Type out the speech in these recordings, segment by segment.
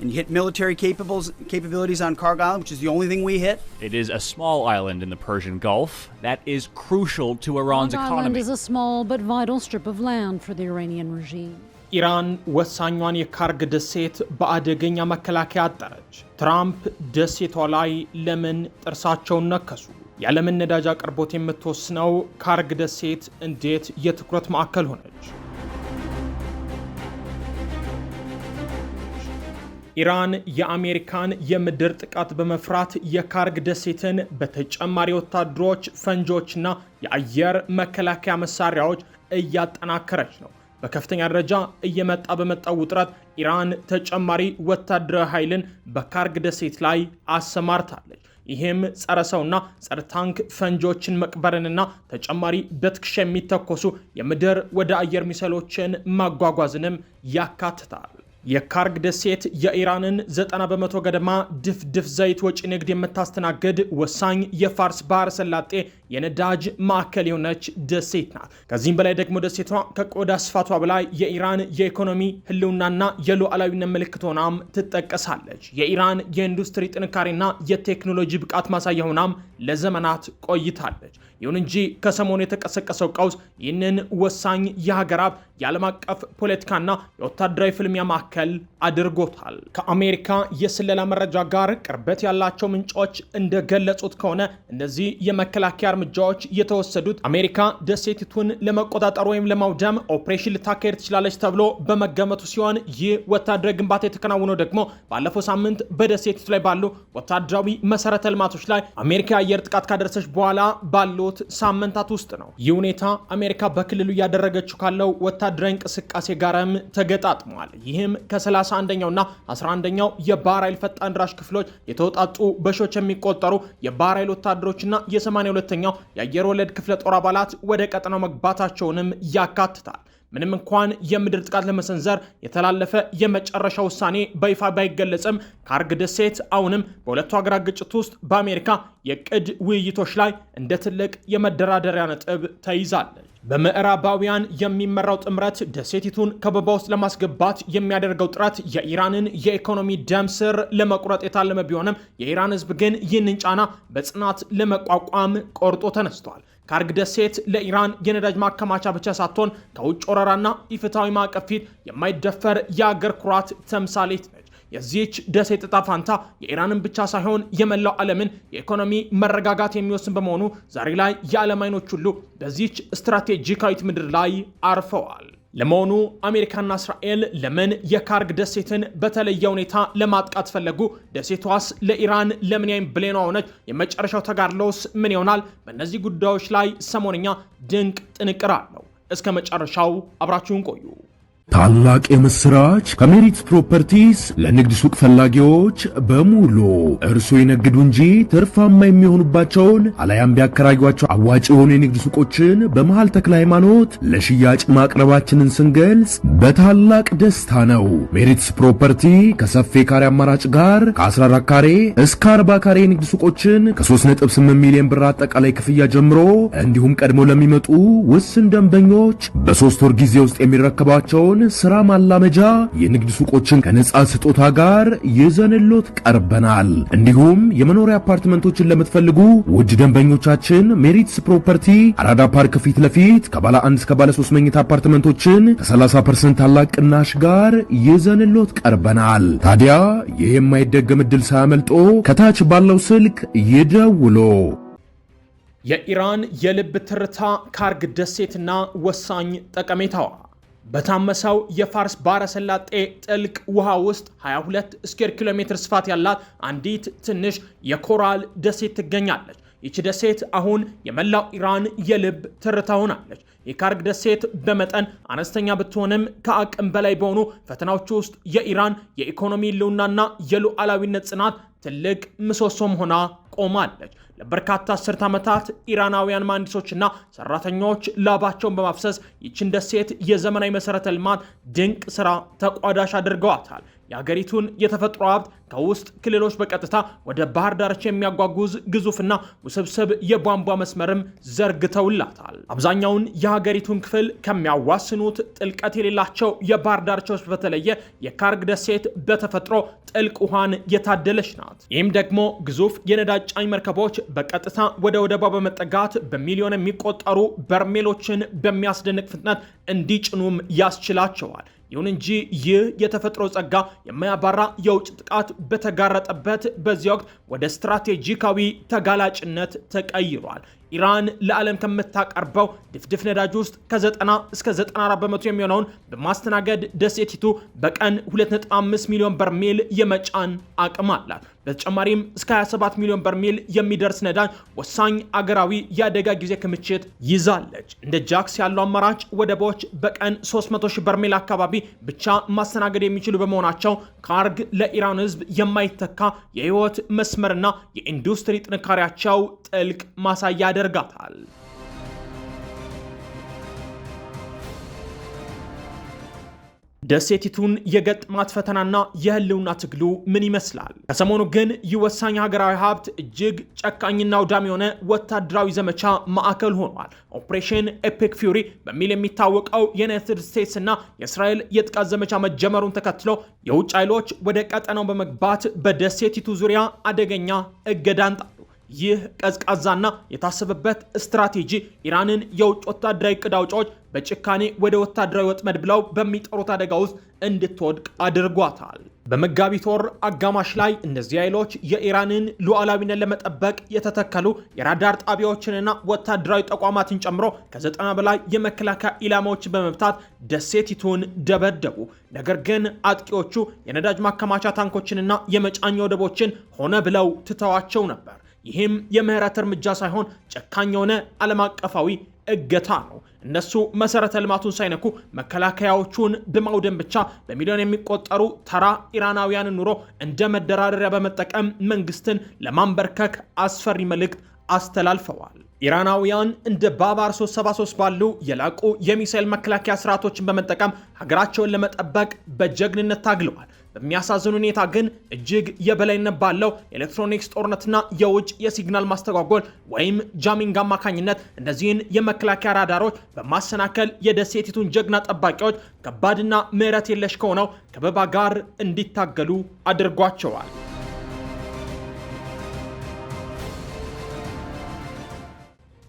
and you hit military capabilities on Karg Island, which is the only thing we hit. It is a small island in the Persian Gulf that is crucial to Iran's Karg economy. Island is a small but vital strip of land for the Iranian regime. ኢራን ወሳኛን የካርግ ደሴት በአደገኛ መከላከያ አጠረች። ትራምፕ ደሴቷ ላይ ለምን ጥርሳቸውን ነከሱ? የዓለምን ነዳጅ አቅርቦት የምትወስነው ካርግ ደሴት እንዴት የትኩረት ማዕከል ሆነች? ኢራን የአሜሪካን የምድር ጥቃት በመፍራት የካርግ ደሴትን በተጨማሪ ወታደሮች፣ ፈንጂዎችና የአየር መከላከያ መሳሪያዎች እያጠናከረች ነው። በከፍተኛ ደረጃ እየመጣ በመጣው ውጥረት ኢራን ተጨማሪ ወታደራዊ ኃይልን በካርግ ደሴት ላይ አሰማርታለች። ይህም ጸረ ሰውና ጸረ ታንክ ፈንጂዎችን መቅበርንና ተጨማሪ በትከሻ የሚተኮሱ የምድር ወደ አየር ሚሳይሎችን ማጓጓዝንም ያካትታል። የካርግ ደሴት የኢራንን 90% ገደማ ድፍድፍ ዘይት ወጪ ንግድ የምታስተናግድ ወሳኝ የፋርስ ባህረ ሰላጤ የነዳጅ ማዕከል የሆነች ደሴት ናት። ከዚህም በላይ ደግሞ ደሴቷ ከቆዳ ስፋቷ በላይ የኢራን የኢኮኖሚ ህልውናና የሉዓላዊነት ምልክት ሆናም ትጠቀሳለች። የኢራን የኢንዱስትሪ ጥንካሬና የቴክኖሎጂ ብቃት ማሳያ ሆናም ለዘመናት ቆይታለች። ይሁን እንጂ ከሰሞኑ የተቀሰቀሰው ቀውስ ይህንን ወሳኝ የሀገራት የዓለም አቀፍ ፖለቲካና የወታደራዊ ፍልሚያ ማዕከል አድርጎታል። ከአሜሪካ የስለላ መረጃ ጋር ቅርበት ያላቸው ምንጮች እንደገለጹት ከሆነ እነዚህ የመከላከያ እርምጃዎች የተወሰዱት አሜሪካ ደሴቲቱን ለመቆጣጠር ወይም ለማውደም ኦፕሬሽን ልታካሄድ ትችላለች ተብሎ በመገመቱ ሲሆን ይህ ወታደራዊ ግንባታ የተከናወነው ደግሞ ባለፈው ሳምንት በደሴቲቱ ላይ ባሉ ወታደራዊ መሰረተ ልማቶች ላይ አሜሪካ የአየር ጥቃት ካደረሰች በኋላ ባሉት ሳምንታት ውስጥ ነው። ይህ ሁኔታ አሜሪካ በክልሉ እያደረገችው ካለው ወታደራዊ እንቅስቃሴ ጋርም ተገጣጥሟል። ይህም ከ31ኛውና 11ኛው የባህር ኃይል ፈጣን ድራሽ ክፍሎች የተውጣጡ በሺዎች የሚቆጠሩ የባህር ኃይል ወታደሮችና የ82ኛው የአየር ወለድ ክፍለ ጦር አባላት ወደ ቀጠናው መግባታቸውንም ያካትታል። ምንም እንኳን የምድር ጥቃት ለመሰንዘር የተላለፈ የመጨረሻ ውሳኔ በይፋ ባይገለጽም ካርግ ደሴት አሁንም በሁለቱ ሀገራት ግጭት ውስጥ በአሜሪካ የቅድ ውይይቶች ላይ እንደ ትልቅ የመደራደሪያ ነጥብ ተይዛለች። በምዕራባውያን የሚመራው ጥምረት ደሴቲቱን ከበባ ውስጥ ለማስገባት የሚያደርገው ጥረት የኢራንን የኢኮኖሚ ደም ስር ለመቁረጥ የታለመ ቢሆንም የኢራን ሕዝብ ግን ይህንን ጫና በጽናት ለመቋቋም ቆርጦ ተነስቷል። ካርግ ደሴት ለኢራን የነዳጅ ማከማቻ ብቻ ሳትሆን ከውጭ ወረራና ኢፍትሐዊ ማዕቀብ ፊት የማይደፈር የአገር ኩራት ተምሳሌት ነች። የዚህች ደሴት ዕጣ ፋንታ የኢራንን ብቻ ሳይሆን የመላው ዓለምን የኢኮኖሚ መረጋጋት የሚወስን በመሆኑ ዛሬ ላይ የዓለም አይኖች ሁሉ በዚህች ስትራቴጂካዊት ምድር ላይ አርፈዋል። ለመሆኑ አሜሪካና እስራኤል ለምን የካርግ ደሴትን በተለየ ሁኔታ ለማጥቃት ፈለጉ? ደሴቷስ ለኢራን ለምን ያይም ብሌኗ ሆነች? የመጨረሻው ተጋድሎስ ምን ይሆናል? በእነዚህ ጉዳዮች ላይ ሰሞንኛ ድንቅ ጥንቅር አለው። እስከ መጨረሻው አብራችሁን ቆዩ። ታላቅ የምስራች ከሜሪት ፕሮፐርቲስ ለንግድ ሱቅ ፈላጊዎች በሙሉ እርሶ ይነግዱ እንጂ ትርፋማ የሚሆኑባቸውን አለያም ቢያከራዩአቸው አዋጭ የሆኑ የንግድ ሱቆችን በመሃል ተክለ ሃይማኖት ለሽያጭ ማቅረባችንን ስንገልጽ በታላቅ ደስታ ነው። ሜሪትስ ፕሮፐርቲ ከሰፊ ካሬ አማራጭ ጋር ከ14 ካሬ እስከ 40 ካሬ የንግድ ሱቆችን ከ3.8 ሚሊዮን ብር አጠቃላይ ክፍያ ጀምሮ እንዲሁም ቀድሞ ለሚመጡ ውስን ደንበኞች በ3 ወር ጊዜ ውስጥ የሚረከባቸው ስራ ማላመጃ የንግድ ሱቆችን ከነጻ ስጦታ ጋር ይዘንሎት ቀርበናል። እንዲሁም የመኖሪያ አፓርትመንቶችን ለምትፈልጉ ውድ ደንበኞቻችን ሜሪትስ ፕሮፐርቲ አራዳ ፓርክ ፊት ለፊት ከባለ 1 እስከ ባለ 3 መኝታ አፓርትመንቶችን ከ30% ታላቅ ቅናሽ ጋር ይዘንሎት ቀርበናል። ታዲያ ይህ የማይደገም ዕድል ሳያመልጦ ከታች ባለው ስልክ ይደውሉ። የኢራን የልብ ትርታ ካርግ ደሴትና ወሳኝ ጠቀሜታዋ በታመሰው የፋርስ ባህረ ሰላጤ ጥልቅ ውሃ ውስጥ 22 ስኩዌር ኪሎ ሜትር ስፋት ያላት አንዲት ትንሽ የኮራል ደሴት ትገኛለች። ይቺ ደሴት አሁን የመላው ኢራን የልብ ትርታ ሆናለች። የካርግ ደሴት በመጠን አነስተኛ ብትሆንም ከአቅም በላይ በሆኑ ፈተናዎች ውስጥ የኢራን የኢኮኖሚ ህልውናና የሉዓላዊነት ጽናት ትልቅ ምሰሶም ሆና ቆማለች። ለበርካታ አስርት ዓመታት ኢራናውያን መሐንዲሶችና ሰራተኞች ላባቸውን በማፍሰስ ይችን ደሴት የዘመናዊ መሰረተ ልማት ድንቅ ስራ ተቋዳሽ አድርገዋታል። የሀገሪቱን የተፈጥሮ ሀብት ከውስጥ ክልሎች በቀጥታ ወደ ባህር ዳርቻ የሚያጓጉዝ ግዙፍና ውስብስብ የቧንቧ መስመርም ዘርግተውላታል። አብዛኛውን የሀገሪቱን ክፍል ከሚያዋስኑት ጥልቀት የሌላቸው የባህር ዳርቻዎች በተለየ የካርግ ደሴት በተፈጥሮ ጥልቅ ውሃን የታደለች ናት። ይህም ደግሞ ግዙፍ የነዳጅ ጫኝ መርከቦች በቀጥታ ወደ ወደቧ በመጠጋት በሚሊዮን የሚቆጠሩ በርሜሎችን በሚያስደንቅ ፍጥነት እንዲጭኑም ያስችላቸዋል። ይሁን እንጂ ይህ የተፈጥሮ ጸጋ የማያባራ የውጭ ጥቃት በተጋረጠበት በዚህ ወቅት ወደ ስትራቴጂካዊ ተጋላጭነት ተቀይሯል። ኢራን ለዓለም ከምታቀርበው ድፍድፍ ነዳጅ ውስጥ ከ90 እስከ 94 በመቶ የሚሆነውን በማስተናገድ ደሴቲቱ በቀን 2.5 ሚሊዮን በርሜል የመጫን አቅም አላት። በተጨማሪም እስከ 27 ሚሊዮን በርሜል የሚደርስ ነዳጅ ወሳኝ አገራዊ የአደጋ ጊዜ ክምችት ይዛለች። እንደ ጃክስ ያሉ አማራጭ ወደቦች በቀን 300 ሺህ በርሜል አካባቢ ብቻ ማስተናገድ የሚችሉ በመሆናቸው ካርግ ለኢራን ሕዝብ የማይተካ የህይወት መስመርና የኢንዱስትሪ ጥንካሬያቸው ጥልቅ ማሳያ ያደርጋታል። ደሴቲቱን የገጠማት ፈተናና የህልውና ትግሉ ምን ይመስላል? ከሰሞኑ ግን ይህ ወሳኝ ሀገራዊ ሀብት እጅግ ጨካኝና አውዳሚ የሆነ ወታደራዊ ዘመቻ ማዕከል ሆኗል። ኦፕሬሽን ኤፒክ ፊውሪ በሚል የሚታወቀው የዩናይትድ ስቴትስ እና የእስራኤል የጥቃት ዘመቻ መጀመሩን ተከትሎ የውጭ ኃይሎች ወደ ቀጠናው በመግባት በደሴቲቱ ዙሪያ አደገኛ እገዳን ጣሉ። ይህ ቀዝቃዛና የታሰበበት ስትራቴጂ ኢራንን የውጭ ወታደራዊ ዕቅድ አውጪዎች በጭካኔ ወደ ወታደራዊ ወጥመድ ብለው በሚጠሩት አደጋ ውስጥ እንድትወድቅ አድርጓታል። በመጋቢት ወር አጋማሽ ላይ እነዚህ ኃይሎች የኢራንን ሉዓላዊነት ለመጠበቅ የተተከሉ የራዳር ጣቢያዎችንና ወታደራዊ ተቋማትን ጨምሮ ከ90 በላይ የመከላከያ ኢላማዎችን በመምታት ደሴቲቱን ደበደቡ። ነገር ግን አጥቂዎቹ የነዳጅ ማከማቻ ታንኮችንና የመጫኛ ወደቦችን ሆነ ብለው ትተዋቸው ነበር። ይህም የምህረት እርምጃ ሳይሆን ጨካኝ የሆነ ዓለም አቀፋዊ እገታ ነው። እነሱ መሰረተ ልማቱን ሳይነኩ መከላከያዎቹን በማውደም ብቻ በሚሊዮን የሚቆጠሩ ተራ ኢራናውያንን ኑሮ እንደ መደራደሪያ በመጠቀም መንግስትን ለማንበርከክ አስፈሪ መልእክት አስተላልፈዋል። ኢራናውያን እንደ ባባር 373 ባሉ የላቁ የሚሳኤል መከላከያ ስርዓቶችን በመጠቀም ሀገራቸውን ለመጠበቅ በጀግንነት ታግለዋል። በሚያሳዝን ሁኔታ ግን እጅግ የበላይነት ባለው ኤሌክትሮኒክስ ጦርነትና የውጭ የሲግናል ማስተጓጎል ወይም ጃሚንግ አማካኝነት እነዚህን የመከላከያ ራዳሮች በማሰናከል የደሴቲቱን ጀግና ጠባቂዎች ከባድና ምህረት የለሽ ከሆነው ከበባ ጋር እንዲታገሉ አድርጓቸዋል።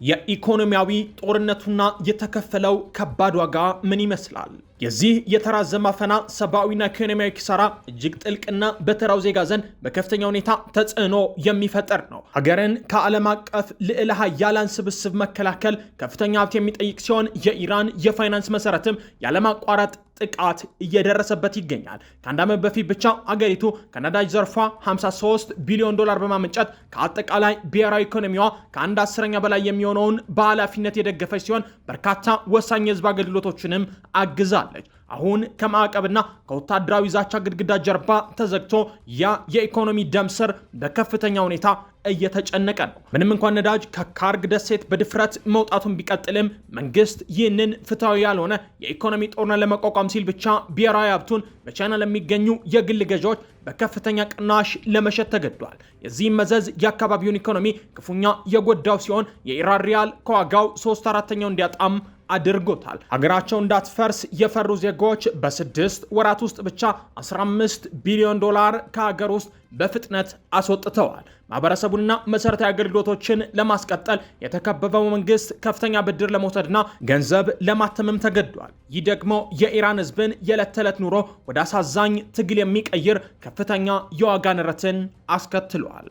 የኢኮኖሚያዊ ጦርነቱና የተከፈለው ከባድ ዋጋ ምን ይመስላል? የዚህ የተራዘመ አፈና ሰብአዊና ኢኮኖሚያዊ ኪሳራ እጅግ ጥልቅና በተራው ዜጋ ዘንድ በከፍተኛ ሁኔታ ተጽዕኖ የሚፈጠር ነው። ሀገርን ከዓለም አቀፍ ልዕለ ኃያላን ስብስብ መከላከል ከፍተኛ ሀብት የሚጠይቅ ሲሆን የኢራን የፋይናንስ መሰረትም ያለማቋረጥ ጥቃት እየደረሰበት ይገኛል። ከአንድ ዓመት በፊት ብቻ አገሪቱ ከነዳጅ ዘርፏ 53 ቢሊዮን ዶላር በማመንጨት ከአጠቃላይ ብሔራዊ ኢኮኖሚዋ ከ1/10 በላይ የሚሆነውን በኃላፊነት የደገፈች ሲሆን በርካታ ወሳኝ የህዝብ አገልግሎቶችንም አግዛለች። አሁን ከማዕቀብና ከወታደራዊ ዛቻ ግድግዳ ጀርባ ተዘግቶ ያ የኢኮኖሚ ደም ስር በከፍተኛ ሁኔታ እየተጨነቀ ነው። ምንም እንኳን ነዳጅ ከካርግ ደሴት በድፍረት መውጣቱን ቢቀጥልም መንግስት ይህንን ፍትሐዊ ያልሆነ የኢኮኖሚ ጦርነት ለመቋቋም ሲል ብቻ ብሔራዊ ሀብቱን በቻይና ለሚገኙ የግል ገዢዎች በከፍተኛ ቅናሽ ለመሸጥ ተገዷል። የዚህም መዘዝ የአካባቢውን ኢኮኖሚ ክፉኛ የጎዳው ሲሆን የኢራን ሪያል ከዋጋው 3/4 እንዲያጣም አድርጎታል። ሀገራቸው እንዳትፈርስ የፈሩ ዜጎች በ6 ወራት ውስጥ ብቻ 15 ቢሊዮን ዶላር ከሀገር ውስጥ በፍጥነት አስወጥተዋል። ማህበረሰቡንና መሰረታዊ አገልግሎቶችን ለማስቀጠል የተከበበው መንግስት ከፍተኛ ብድር ለመውሰድና ገንዘብ ለማተምም ተገዷል። ይህ ደግሞ የኢራን ህዝብን የዕለት ተዕለት ኑሮ ወደ አሳዛኝ ትግል የሚቀይር ከፍተኛ የዋጋ ንረትን አስከትሏል።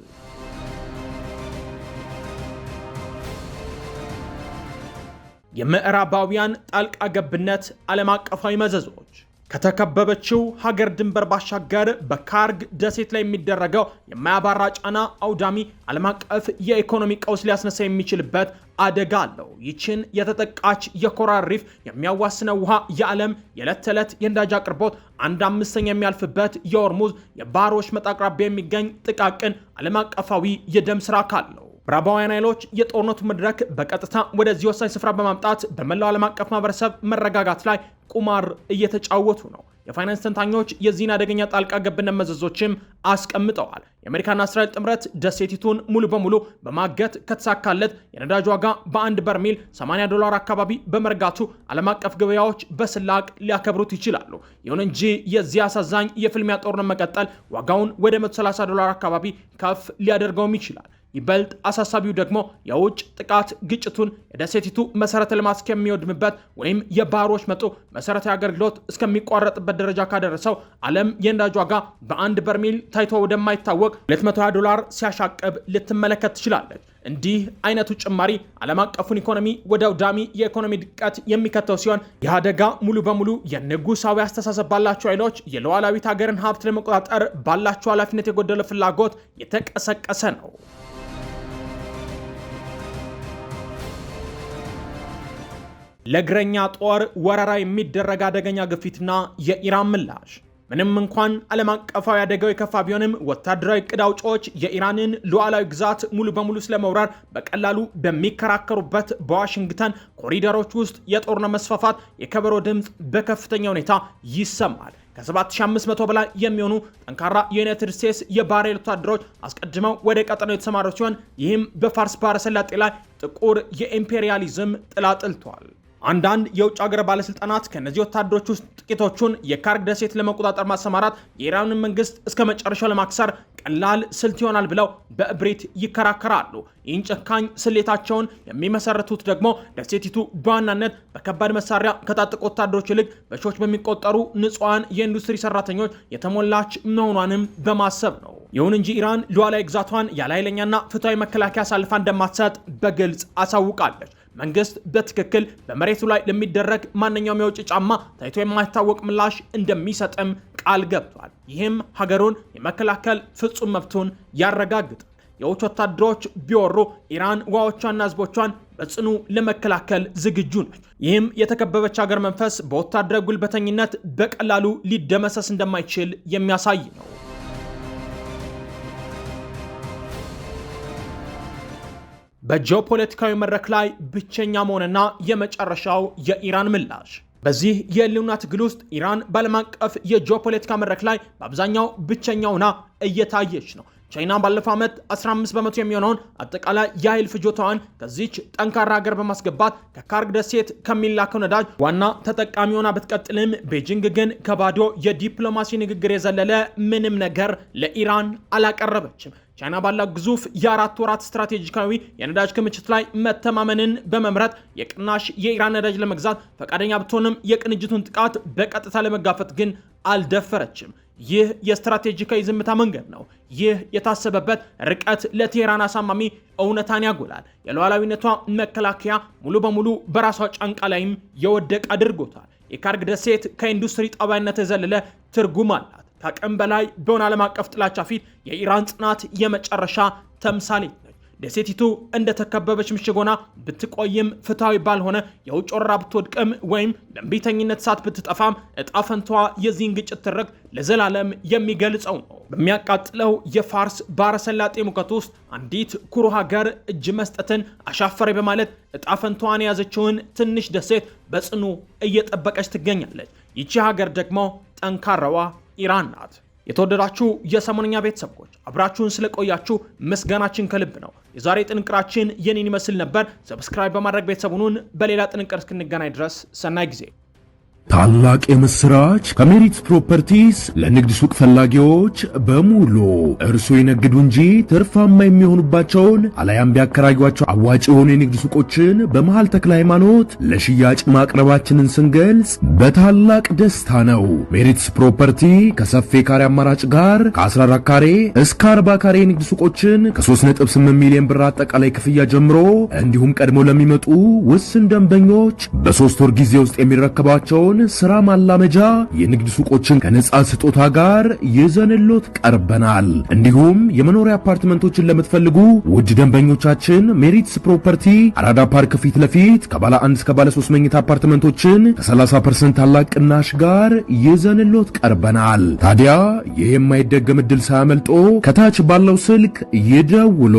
የምዕራባውያን ጣልቃ ገብነት ዓለም አቀፋዊ መዘዞች ከተከበበችው ሀገር ድንበር ባሻገር በካርግ ደሴት ላይ የሚደረገው የማያባራ ጫና አውዳሚ ዓለም አቀፍ የኢኮኖሚ ቀውስ ሊያስነሳ የሚችልበት አደጋ አለው። ይችን የተጠቃች የኮራል ሪፍ የሚያዋስነው ውሃ የዓለም የዕለት ተዕለት የነዳጅ አቅርቦት 1/5 የሚያልፍበት የሆርሙዝ የባህር ወሽመጥ አቅራቢያ የሚገኝ ጥቃቅን ዓለም አቀፋዊ የደም ስራ አካል ነው። ምዕራባውያን ኃይሎች የጦርነቱ መድረክ በቀጥታ ወደዚህ ወሳኝ ስፍራ በማምጣት በመላው ዓለም አቀፍ ማህበረሰብ መረጋጋት ላይ ቁማር እየተጫወቱ ነው። የፋይናንስ ተንታኞች የዚህን አደገኛ ጣልቃ ገብነት መዘዞችም አስቀምጠዋል። የአሜሪካና እስራኤል ጥምረት ደሴቲቱን ሙሉ በሙሉ በማገት ከተሳካለት የነዳጅ ዋጋ በአንድ በርሜል $80 አካባቢ በመርጋቱ ዓለም አቀፍ ገበያዎች በስላቅ ሊያከብሩት ይችላሉ። ይሁን እንጂ የዚህ አሳዛኝ የፍልሚያ ጦርነት መቀጠል ዋጋውን ወደ $130 አካባቢ ከፍ ሊያደርገውም ይችላል። ይበልጥ አሳሳቢው ደግሞ የውጭ ጥቃት ግጭቱን የደሴቲቱ መሰረተ ልማት እስከሚወድምበት ወይም የባህሮች መጡ መሰረታዊ አገልግሎት እስከሚቋረጥበት ደረጃ ካደረሰው ዓለም የነዳጅ ዋጋ በአንድ በርሜል ታይቶ ወደማይታወቅ $220 ሲያሻቅብ ልትመለከት ትችላለች። እንዲህ አይነቱ ጭማሪ ዓለም አቀፉን ኢኮኖሚ ወደ አውዳሚ የኢኮኖሚ ድቀት የሚከተው ሲሆን ይህ አደጋ ሙሉ በሙሉ የንጉሳዊ አስተሳሰብ ባላቸው ኃይሎች የሉዓላዊት ሀገርን ሀብት ለመቆጣጠር ባላቸው ኃላፊነት የጎደለ ፍላጎት የተቀሰቀሰ ነው። ለእግረኛ ጦር ወረራ የሚደረግ አደገኛ ግፊትና የኢራን ምላሽ። ምንም እንኳን ዓለም አቀፋዊ አደጋው የከፋ ቢሆንም ወታደራዊ ዕቅድ አውጪዎች የኢራንን ሉዓላዊ ግዛት ሙሉ በሙሉ ስለመውረር በቀላሉ በሚከራከሩበት በዋሽንግተን ኮሪደሮች ውስጥ የጦርነት መስፋፋት የከበሮ ድምፅ በከፍተኛ ሁኔታ ይሰማል። ከ7500 በላይ የሚሆኑ ጠንካራ የዩናይትድ ስቴትስ የባህር ኃይል ወታደሮች አስቀድመው ወደ ቀጠናው የተሰማሩ ሲሆን ይህም በፋርስ ባህረ ሰላጤ ላይ ጥቁር የኢምፔሪያሊዝም ጥላ ጥልቷል። አንዳንድ የውጭ ሀገር ባለስልጣናት ከነዚህ ወታደሮች ውስጥ ጥቂቶቹን የካርግ ደሴት ለመቆጣጠር ማሰማራት የኢራንን መንግስት እስከ መጨረሻው ለማክሰር ቀላል ስልት ይሆናል ብለው በእብሪት ይከራከራሉ። ይህን ጨካኝ ስሌታቸውን የሚመሰርቱት ደግሞ ደሴቲቱ በዋናነት በከባድ መሳሪያ ከታጠቁ ወታደሮች ይልቅ በሺዎች በሚቆጠሩ ንጹሐን የኢንዱስትሪ ሰራተኞች የተሞላች መሆኗንም በማሰብ ነው። ይሁን እንጂ ኢራን ሉዓላዊ ግዛቷን ያለ ኃይለኛና ፍትሐዊ መከላከያ አሳልፋ እንደማትሰጥ በግልጽ አሳውቃለች። መንግስት በትክክል በመሬቱ ላይ ለሚደረግ ማንኛውም የውጭ ጫማ ታይቶ የማይታወቅ ምላሽ እንደሚሰጥም ቃል ገብቷል። ይህም ሀገሩን የመከላከል ፍጹም መብቱን ያረጋግጣል። የውጭ ወታደሮች ቢወሩ ኢራን ውሃዎቿና ህዝቦቿን በጽኑ ለመከላከል ዝግጁ ነች። ይህም የተከበበች ሀገር መንፈስ በወታደራዊ ጉልበተኝነት በቀላሉ ሊደመሰስ እንደማይችል የሚያሳይ ነው። በጂኦፖለቲካዊ መድረክ ላይ ብቸኛ መሆንና የመጨረሻው የኢራን ምላሽ። በዚህ የህልውና ትግል ውስጥ ኢራን በዓለም አቀፍ የጂኦፖለቲካ መድረክ ላይ በአብዛኛው ብቸኛውና እየታየች ነው። ቻይና ባለፈው ዓመት 15 በመቶ የሚሆነውን አጠቃላይ የኃይል ፍጆታዋን ከዚች ጠንካራ ሀገር በማስገባት ከካርግ ደሴት ከሚላከው ነዳጅ ዋና ተጠቃሚ ሆና ብትቀጥልም ቤጂንግ ግን ከባዶ የዲፕሎማሲ ንግግር የዘለለ ምንም ነገር ለኢራን አላቀረበችም። ቻይና ባላት ግዙፍ የአራት ወራት ስትራቴጂካዊ የነዳጅ ክምችት ላይ መተማመንን በመምረጥ የቅናሽ የኢራን ነዳጅ ለመግዛት ፈቃደኛ ብትሆንም የቅንጅቱን ጥቃት በቀጥታ ለመጋፈጥ ግን አልደፈረችም። ይህ የስትራቴጂካዊ ዝምታ መንገድ ነው። ይህ የታሰበበት ርቀት ለቴህራን አሳማሚ እውነታን ያጎላል። የሉዓላዊነቷ መከላከያ ሙሉ በሙሉ በራሷ ጫንቃ ላይም የወደቀ አድርጎታል። የካርግ ደሴት ከኢንዱስትሪ ጠባይነት የዘለለ ትርጉም አላት። ከአቅም በላይ በሆነ ዓለም አቀፍ ጥላቻ ፊት የኢራን ጽናት የመጨረሻ ተምሳሌት ነች። ደሴቲቱ እንደተከበበች ምሽግ ሆና ብትቆይም ፍትሐዊ ባልሆነ የውጭ ወረራ ብትወድቅም ወይም በእምቢተኝነት እሳት ብትጠፋም እጣ ፈንታዋ የዚህን ግጭት ትርክ ለዘላለም የሚገልጸው ነው። በሚያቃጥለው የፋርስ ባህረ ሰላጤ ሙቀት ውስጥ አንዲት ኩሩ ሀገር እጅ መስጠትን አሻፈሬ በማለት እጣ ፈንታዋን የያዘችውን ትንሽ ደሴት በጽኑ እየጠበቀች ትገኛለች። ይቺ ሀገር ደግሞ ጠንካራዋ ኢራን ናት። የተወደዳችሁ የሰሞነኛ ቤተሰቦች አብራችሁን ስለቆያችሁ ምስጋናችን ከልብ ነው። የዛሬ ጥንቅራችን የኔን ይመስል ነበር። ሰብስክራይብ በማድረግ ቤተሰቡን በሌላ ጥንቅር እስክንገናኝ ድረስ ሰናይ ጊዜ። ታላቅ የምስራች ከሜሪት ፕሮፐርቲስ ለንግድ ሱቅ ፈላጊዎች በሙሉ እርሶ ይነግዱ እንጂ ትርፋማ የሚሆኑባቸውን አለያም ቢያከራዩአቸው አዋጭ የሆኑ የንግድ ሱቆችን በመሃል ተክለ ሃይማኖት ለሽያጭ ማቅረባችንን ስንገልጽ በታላቅ ደስታ ነው። ሜሪትስ ፕሮፐርቲ ከሰፊ ካሬ አማራጭ ጋር ከ14 ካሬ እስከ 40 ካሬ የንግድ ሱቆችን ከ3.8 ሚሊዮን ብር አጠቃላይ ክፍያ ጀምሮ እንዲሁም ቀድሞ ለሚመጡ ውስን ደንበኞች በ3 ወር ጊዜ ውስጥ የሚረከባቸው ስራ ማላመጃ የንግድ ሱቆችን ከነጻ ስጦታ ጋር ይዘንሎት ቀርበናል። እንዲሁም የመኖሪያ አፓርትመንቶችን ለምትፈልጉ ውድ ደንበኞቻችን ሜሪትስ ፕሮፐርቲ አራዳ ፓርክ ፊት ለፊት ከባለ 1 እስከ ባለ 3 መኝታ አፓርትመንቶችን ከ30% ታላቅ ቅናሽ ጋር ይዘንሎት ቀርበናል። ታዲያ ይህ የማይደገም ዕድል ሳያመልጦ ከታች ባለው ስልክ ይደውሉ።